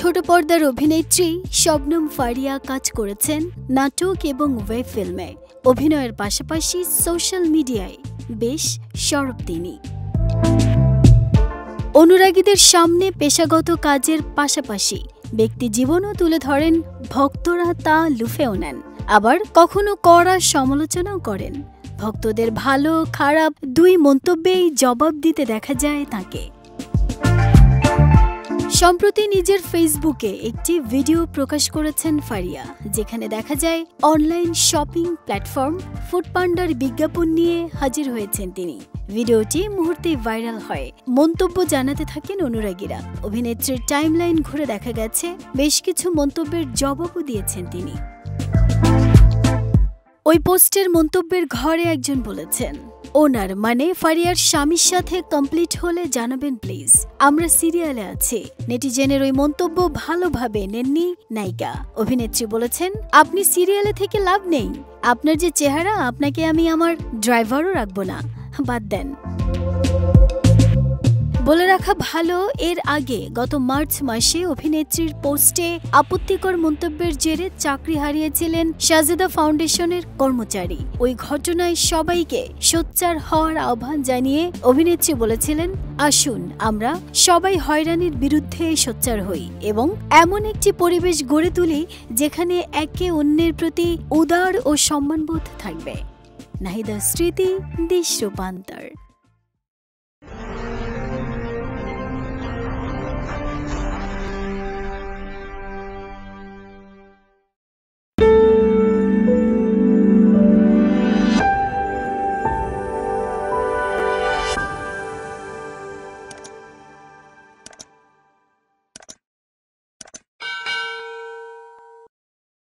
ছোট পর্দার অভিনেত্রী শবনম ফারিয়া কাজ করেছেন নাটক এবং ওয়েব ফিল্মে। অভিনয়ের পাশাপাশি সোশ্যাল মিডিয়ায় বেশ সরব তিনি। অনুরাগীদের সামনে পেশাগত কাজের পাশাপাশি ব্যক্তি জীবনও তুলে ধরেন, ভক্তরা তা লুফেও নেন, আবার কখনো কড়া সমালোচনাও করেন। ভক্তদের ভালো খারাপ দুই মন্তব্যেই জবাব দিতে দেখা যায় তাকে। সম্প্রতি নিজের ফেসবুকে একটি ভিডিও প্রকাশ করেছেন ফারিয়া, যেখানে দেখা যায় অনলাইন শপিং প্ল্যাটফর্ম ফুডপান্ডার বিজ্ঞাপন নিয়ে হাজির হয়েছেন তিনি। ভিডিওটি মুহূর্তে ভাইরাল হয়। মন্তব্য জানাতে থাকেন অনুরাগীরা। অভিনেত্রীর টাইমলাইন ঘুরে দেখা গেছে বেশ কিছু মন্তব্যের জবাবও দিয়েছেন তিনি। ওই পোস্টের মন্তব্যের ঘরে একজন বলেছেন, ওনার মানে ফারিয়ার স্বামীর সাথে কমপ্লিট হলে জানাবেন প্লিজ, আমরা সিরিয়ালে আছি। নেটিজেনের ওই মন্তব্য ভালোভাবে নেননি নায়িকা। অভিনেত্রী বলেছেন, আপনি সিরিয়ালে থেকে লাভ নেই, আপনার যে চেহারা, আপনাকে আমি আমার ড্রাইভারও রাখবো না, বাদ দেন। বলে রাখা ভালো, এর আগে গত মার্চ মাসে অভিনেত্রীর পোস্টে আপত্তিকর মন্তব্যের জেরে চাকরি হারিয়েছিলেন সাজেদা ফাউন্ডেশনের কর্মচারী। ওই ঘটনায় সবাইকে সোচ্চার হওয়ার আহ্বান জানিয়ে অভিনেত্রী বলেছিলেন, আসুন আমরা সবাই হয়রানির বিরুদ্ধে সোচ্চার হই এবং এমন একটি পরিবেশ গড়ে তুলি যেখানে একে অন্যের প্রতি উদার ও সম্মানবোধ থাকবে। নাহিদা স্মৃতি, দেশ রূপান্তর।